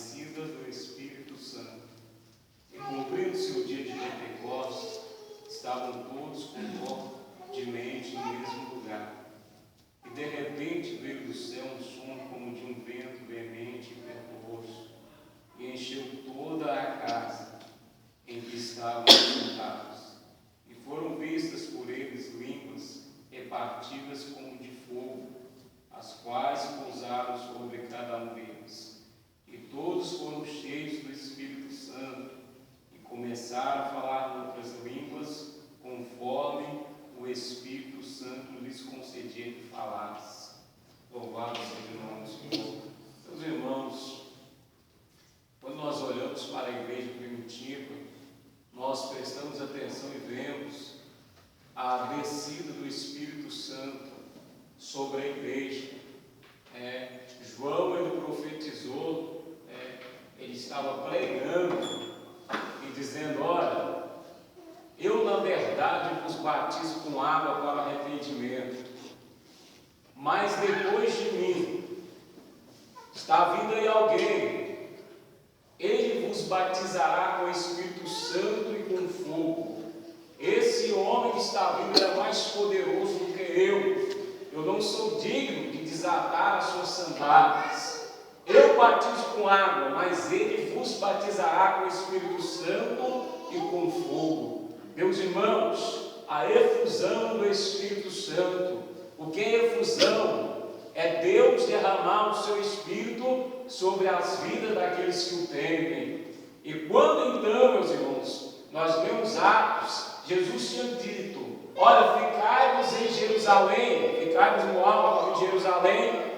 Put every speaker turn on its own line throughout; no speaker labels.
descida do Espírito Santo. E cumprindo-se o dia de Pentecostes, estavam todos concordemente no mesmo lugar. E de repente veio do céu um som como de um vento veemente e impetuoso, e encheu toda a casa em que estavam sentados. E foram vistas por eles línguas repartidas como de fogo, as quais pousaram sobre cada um deles. E todos foram cheios do Espírito Santo e começaram a falar em outras línguas, conforme o Espírito Santo lhes concedia que falasse. Louvado seja o nome do Senhor. Meus irmãos, quando nós olhamos para a igreja primitiva, nós prestamos atenção e vemos a descida do Espírito Santo sobre a igreja. João, ele profetizou, ele estava pregando e dizendo: olha, eu na verdade vos batizo com água para arrependimento, mas depois de mim está vindo aí alguém, ele vos batizará com o Espírito Santo e com fogo. Esse homem que está vindo é mais poderoso do que eu não sou digno de desatar as suas sandálias. Eu batizo com água, mas ele vos batizará com o Espírito Santo e com fogo. Meus irmãos, a efusão do Espírito Santo. O que é efusão? É Deus derramar o seu Espírito sobre as vidas daqueles que o temem. E quando então, meus irmãos, nós lemos Atos, Jesus tinha dito: olha, ficai-vos em Jerusalém, ficai-vos no alto de Jerusalém,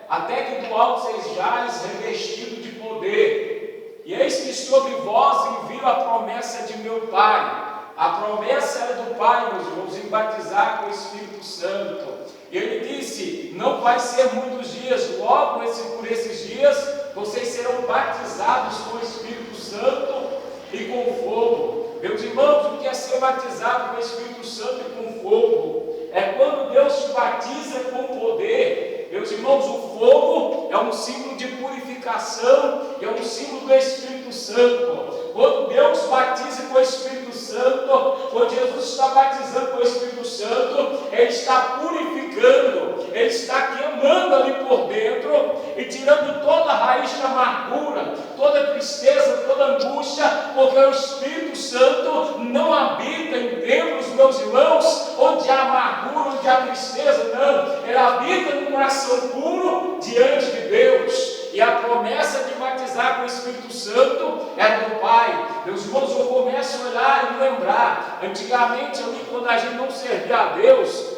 até que do alto sejais revestidos de poder. E eis que sobre vós envio a promessa de meu Pai. A promessa era do Pai, meus irmãos, em batizar com o Espírito Santo. E ele disse: não vai ser muitos dias, logo por esses dias, vocês serão batizados com o Espírito Santo e com fogo. Meus irmãos, o que é ser batizado com o Espírito Santo e com fogo? É quando Deus te batiza com poder. Meus irmãos, o fogo é um símbolo de purificação, é um símbolo do Espírito Santo. Quando Deus batiza com o Espírito Santo, quando Jesus está batizando com o Espírito Santo, Ele está purificando, Ele está queimando ali por dentro e tirando toda a raiz de amargura, toda a tristeza, toda a angústia, porque o Espírito Santo não habita em templos, meus irmãos, onde há amargura, onde há tristeza, não. Ele habita no coração puro diante de Deus. E a promessa de batizar com o Espírito Santo é do Pai. Meus irmãos, eu começo a olhar e lembrar. Antigamente, ali, quando a gente não servia a Deus,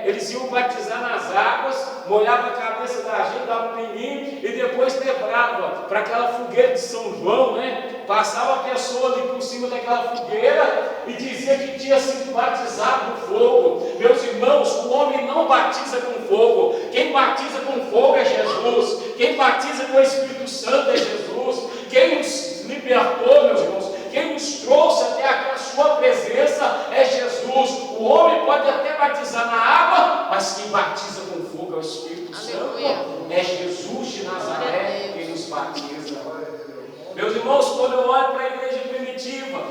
eles iam batizar nas águas, molhava a cabeça da gente, dava um pininho e depois lembrava para aquela fogueira de São João, Passava a pessoa ali por cima daquela fogueira e dizia que tinha sido batizado com fogo. Meus irmãos, o homem não batiza com fogo. Quem batiza com fogo é Jesus. Quem batiza com o Espírito Santo é Jesus. Quem nos libertou, meus irmãos, quem nos trouxe até a sua presença é Jesus. O homem pode até batizar na água, mas quem batiza com fogo é o Espírito Santo. É Jesus de Nazaré quem nos batiza. Meus irmãos, quando eu olho para a igreja primitiva,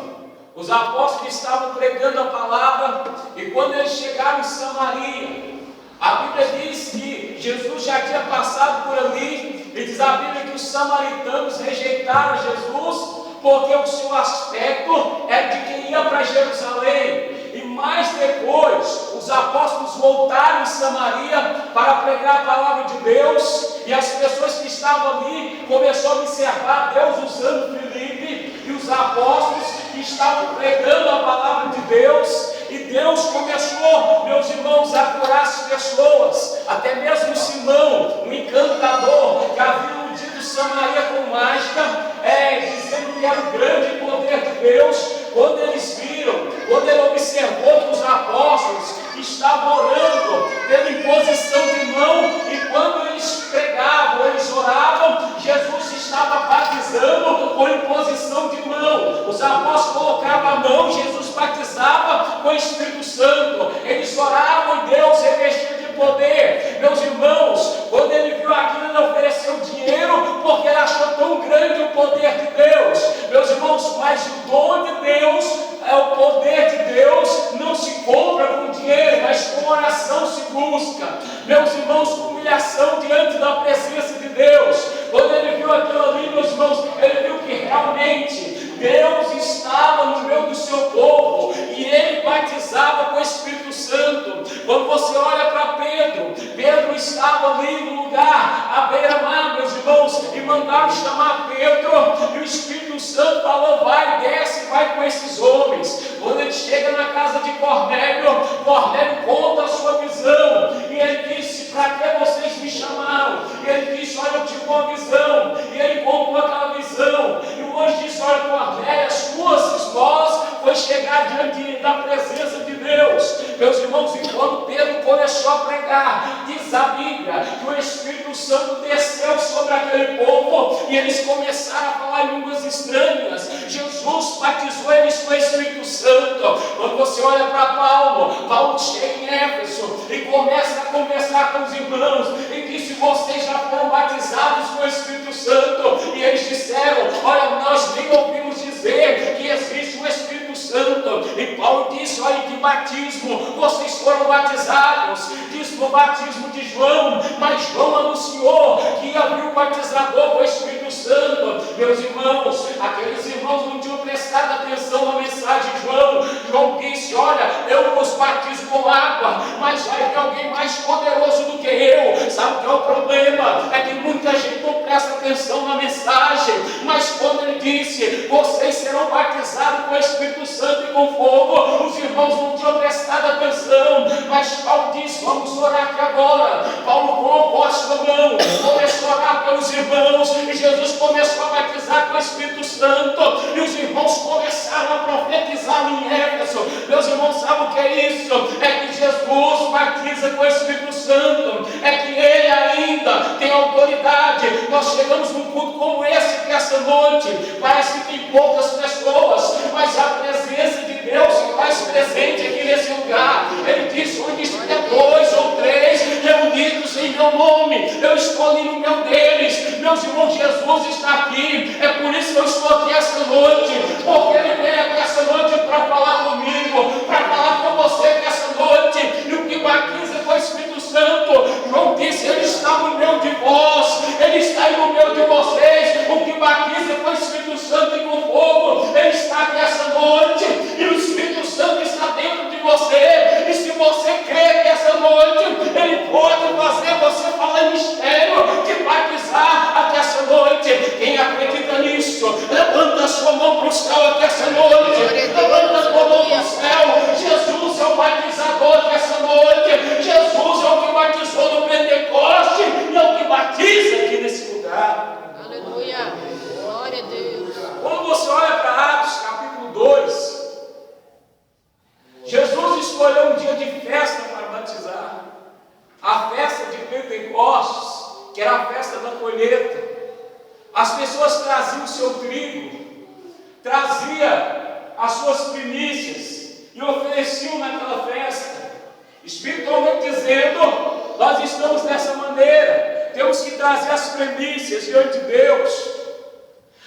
os apóstolos estavam pregando a palavra, e quando eles chegaram em Samaria, a Bíblia diz que Jesus já tinha passado por ali, e diz a Bíblia que os samaritanos rejeitaram Jesus, porque o seu aspecto era de quem ia para Jerusalém. E mais depois, os apóstolos voltaram em Samaria para pregar a palavra de Deus, e as pessoas que estavam ali começaram a observar Deus usando Filipe e os apóstolos que estavam pregando a palavra de Deus, e Deus começou, meus irmãos, a curar as pessoas, até mesmo Simão, um encantador, que havia iludido Samaria com mágica, dizendo que era o grande poder de Deus. Quando eles viram, quando ele observou que os apóstolos estavam orando pela imposição de mão, e quando eles pregavam, eles oravam, Jesus estava batizando com imposição de mão. Os apóstolos colocavam a mão, Jesus batizava com o Espírito Santo. Eles oravam e Deus revestia de poder. Meus irmãos, quando ele viu aquilo, ele ofereceu dinheiro, porque ele achou tão grande estava no meio do seu povo e ele batizava com o Espírito Santo. Quando você olha para Pedro, Pedro estava ali no lugar, à beira-mar, meus irmãos, e mandaram chamar Pedro, e o Espírito Santo falou: vai, desce, vai com esses homens. Quando ele chega na casa de Cornélio, Cornélio conta a sua visão, e ele disse: para que vocês me chamaram? E ele disse: olha, eu tive uma visão. E ele contou aquela visão, e o anjo disse: olha, Cornélio, as tuas esposas foi chegar diante da presença de Deus. Meus irmãos, e quando Pedro começou a pregar, diz a Bíblia que o Espírito Santo desceu sobre aquele povo e eles começaram a falar em línguas estranhas. Jesus batizou eles com o Espírito Santo. Quando você olha para Paulo, Paulo chega em Éfeso e começa a conversar com os irmãos e disse: vocês já foram batizados com o Espírito Santo? E eles disseram: olha, nós nem ouvimos dizer que existe o Espírito Santo. E Paulo disse: olha, que batismo vocês foram batizados? Diz no batismo de João, mas João anunciou que havia um batizador com o Espírito Santo. Meus irmãos, aqueles irmãos não tinham prestado atenção na mensagem de João. João disse: olha, eu vos batizo com água, mas vai ter alguém mais poderoso do que eu. Sabe o que é o problema? É que muita gente não presta atenção na mensagem. Mas quando ele disse: vocês serão batizados com o Espírito Santo e com fogo, os irmãos não tinham prestado atenção. Mas Paulo disse: vamos orar aqui agora. Paulo colocou a sua mão, começou a orar pelos irmãos, e Jesus começou a batizar com o Espírito Santo, e os irmãos começaram a profetizar em Éfeso. Meus irmãos, sabem o que é isso? É que Jesus batiza com o Espírito Santo, é que ele ainda tem autoridade. Nós chegamos num culto como esse, que essa noite parece que tem poucas pessoas, mas a presença de Deus se faz presente aqui nesse lugar. Ele disse: onde estiver 2 ou 3 reunidos em meu nome, eu estou ali no meio deles. Meus irmãos, Jesus está aqui. É por isso que eu estou aqui essa noite, porque ele veio aqui essa noite para falar comigo, para falar com você aqui essa noite. E o que batiza com o Espírito Santo, João disse: ele está no meio de vós, ele está aí no meio de vocês. O que batiza com o Espírito Santo e com fogo, ele está aqui essa noite, e o Espírito Santo está dentro de você. E se você crê que essa noite ele pode fazer você falar em mistério, te batizar aqui essa noite. Quem acredita nisso, levanta a sua mão para o céu aqui essa noite. Levanta a sua mão para o céu. Jesus é o batizador aqui essa noite. Jesus é o que batizou no Pentecoste e é o que batiza aqui nesse lugar.
Aleluia. Glória a Deus.
Quando você olha para Atos capítulo 2, Jesus escolheu um dia de festa para batizar. A festa de Pentecostes, que era a festa da colheita. As pessoas traziam o seu trigo, traziam as suas primícias e ofereciam naquela festa. Espiritualmente dizendo, nós estamos dessa maneira. Temos que trazer as primícias diante de Deus,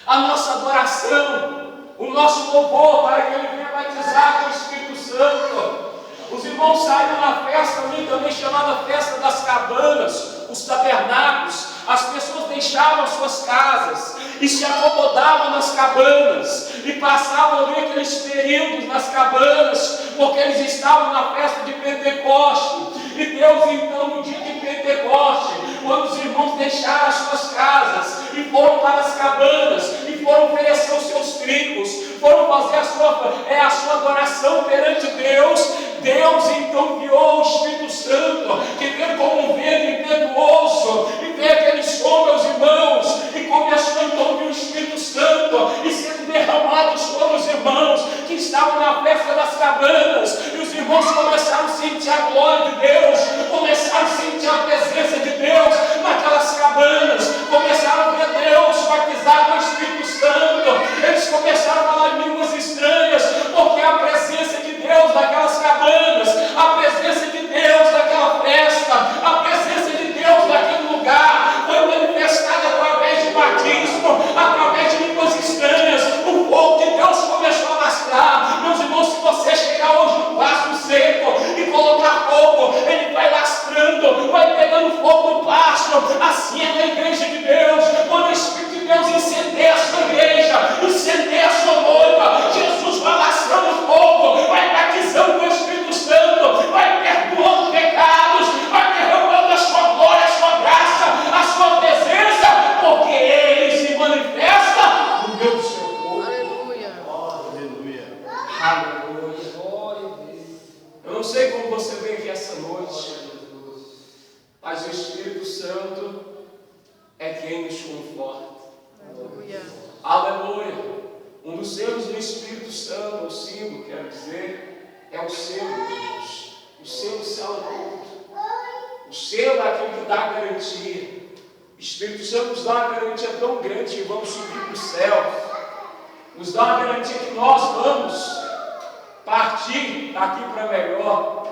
a nossa adoração, o nosso louvor, para que Ele venha batizar com o Espírito Santo. Os irmãos saíram na festa ali também chamada Festa das Cabanas, os tabernáculos. As pessoas deixavam suas casas e se acomodavam nas cabanas e passavam ali aqueles períodos nas cabanas, porque eles estavam na festa de Pentecoste. E Deus então, no dia de Pentecoste, quando os irmãos deixaram as suas casas e foram para as cabanas e foram oferecer os seus trigos, foram fazer a sua adoração perante Deus, Deus então enviou o Espírito Santo, que veio como um vento impetuoso, e veio aquele som, meus irmãos, e começou então a vir o Espírito Santo e sendo derramado sobre os irmãos que estavam na festa das cabanas. E os irmãos começaram a sentir a glória de Deus, começaram a sentir a presença de Deus naquelas cabanas, começaram a ver Deus batizado com o Espírito Santo. Eles começaram a falar em línguas estranhas, porque a presença de Deus naquelas cabanas, a presença de Deus naquela festa, a presença de Deus naquele lugar foi manifestada através de batismo, através de línguas estranhas. O fogo de Deus começou a lastrar. Meus irmãos, se você chegar hoje no pasto seco e colocar fogo, ele vai lastrando, vai pegando fogo no pasto. Assim é na igreja de Deus. Quando o Espírito de Deus os selos do Espírito Santo, o símbolo, quero dizer, é o selo de Deus. O selo sela tudo. O selo é aquele que dá a garantia. O Espírito Santo nos dá uma garantia tão grande que vamos subir para o céu. Nos dá uma garantia que nós vamos partir daqui para melhor.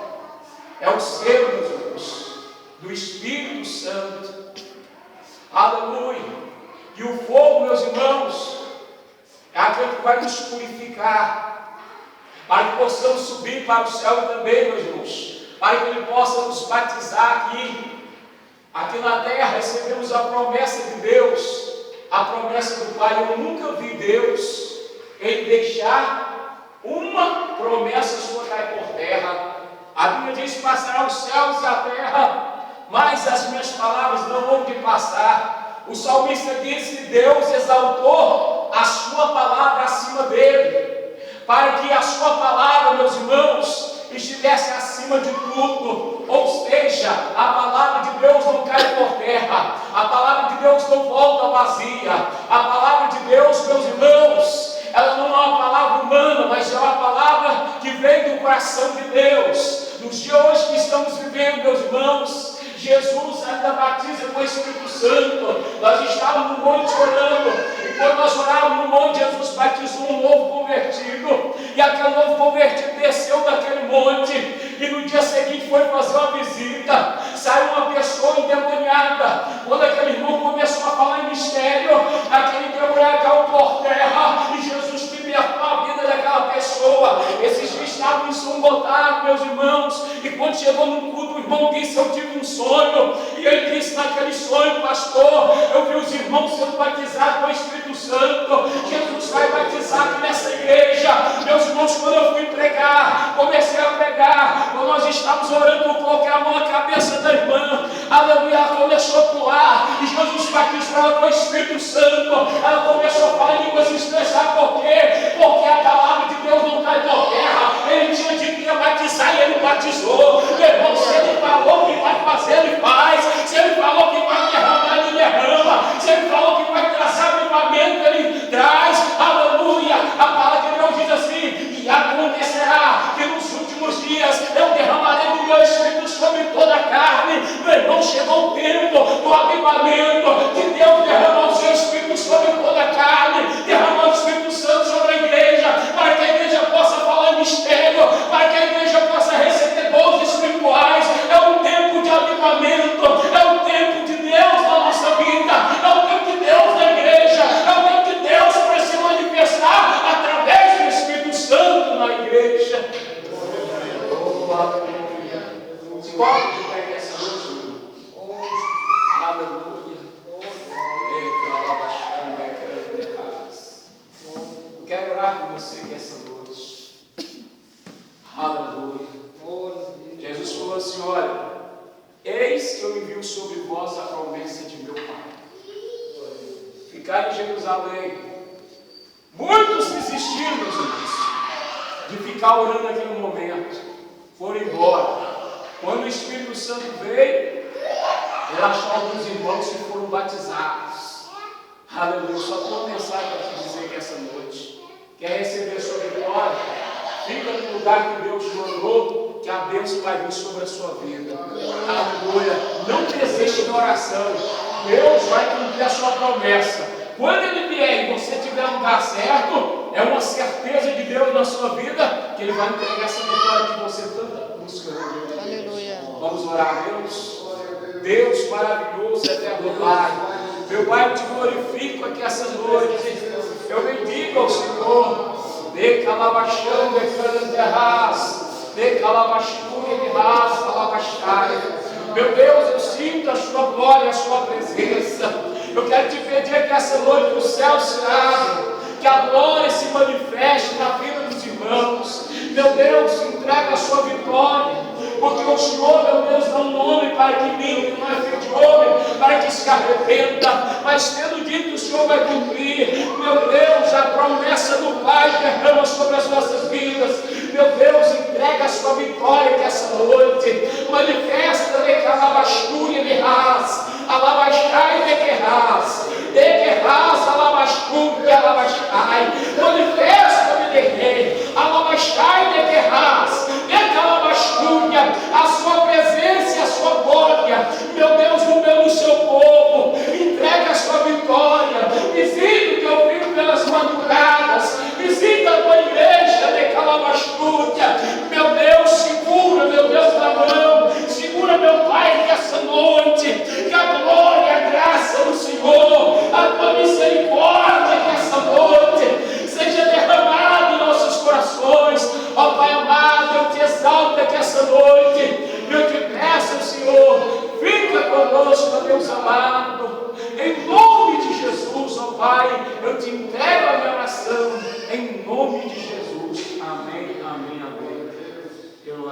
É o selo, meus irmãos, do Espírito Santo. Aleluia. E o fogo, meus irmãos, é aquele que vai nos purificar, para que possamos subir para o céu também, meus irmãos, para que Ele possa nos batizar aqui. Aqui na terra recebemos a promessa de Deus, a promessa do Pai. Eu nunca vi Deus Ele deixar uma promessa sua cair por terra. A Bíblia diz: passará os céus e a terra, mas as minhas palavras não vão de passar. O salmista disse que Deus exaltou a sua palavra acima dele, para que a sua palavra, meus irmãos, estivesse acima de tudo. Ou seja, a palavra de Deus não cai por terra, a palavra de Deus não volta vazia. A palavra de Deus, meus irmãos, ela não é uma palavra humana, mas é uma palavra que vem do coração de Deus. Nos dias hoje que estamos vivendo, meus irmãos, Jesus ainda batiza com o Espírito Santo. Nós estávamos no monte orando, e quando nós orávamos no monte, Jesus batizou um novo convertido, e aquele novo convertido desceu daquele monte, e no dia seguinte foi fazer uma visita. Saiu uma pessoa endemoniada. Quando aquele irmão começou a falar em mistério, aquele endemoniado caiu por terra, e Jesus libertou a vida daquela pessoa. Esses dias estavam ensanguentados, meus irmãos, e quando chegou no culto, o irmão disse: eu tive um sonho, e ele disse naquele sonho: pastor, eu vi os irmãos sendo batizados com o Espírito Santo. Jesus vai batizar aqui nessa igreja. Meus irmãos, quando eu fui pregar, comecei a pregar, quando nós estávamos orando, eu coloquei a mão na cabeça da irmã, aleluia, ela começou a pular, e Jesus batizou ela com o Espírito Santo. Ela começou a falar em línguas estranhas. Sabe por quê? Porque a palavra de Deus não cai por terra. Ele tinha dito que ia batizar, e ele batizou. Meu irmão, se ele falou que vai fazer, ele faz. Se ele falou que vai derramar, ele derrama. Se ele falou que vai trazer avivamento, ele traz. Aleluia. A palavra de Deus diz assim: e acontecerá que nos últimos dias eu derramarei do meu Espírito sobre toda a carne. Meu irmão, chegou o tempo do avivamento, de Deus derramar o seu Espírito sobre toda a carne, derramar o Espírito Santo sobre a igreja, para que a igreja possa falar em mistério, para que a igreja possa receber dons espirituais. É um tempo de avivamento, é um tempo de Deus na nossa vida, é um tempo de Deus na igreja, é um tempo de Deus para se manifestar através do Espírito Santo na igreja. Se coloca de pé nessa noite. Aleluia. Eu quero orar por você nessa noite. Aleluia. Jesus falou assim: olha, eis que eu envio sobre vós a promessa de meu Pai. Ficar em Jerusalém. Muitos desistiram, meus irmãos, de ficar orando naquele momento. Foram embora. Quando o Espírito Santo veio, ele achou alguns irmãos que foram batizados. Aleluia. Só tenho uma mensagem para te dizer que essa noite quer receber a sua vitória. Fica no lugar que Deus te mandou, que a bênção vai vir sobre a sua vida. Aleluia. Não desiste da oração. Deus vai cumprir a sua promessa. Quando Ele vier e você estiver no lugar certo, é uma certeza de Deus na sua vida, que Ele vai entregar essa vitória que você tanto busca.
Aleluia.
Vamos orar a Deus. Deus maravilhoso, eterno Pai. Meu Pai, eu te glorifico aqui essa noite. Eu bendigo ao Senhor. De calabachão, de caranterras, de calabachura, de raça, calabachai. Meu Deus, eu sinto a sua glória, a sua presença. Eu quero te pedir que essa noite o céu se abra, que a glória se manifeste na vida dos irmãos. Meu Deus, entrega a sua vitória, porque o Senhor, meu Deus, dá um nome para que minta, não é filho de homem, para que se arrependa, mas tendo dito que o Senhor vai cumprir, meu Deus, a promessa do Pai derrama sobre as nossas vidas. Meu Deus, entrega a sua vitória nessa noite, manifesta de calabachúria de ras, alabachai de querras, alabachúria, alabachai, manifesta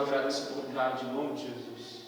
agradeço a oportunidade em nome de Jesus.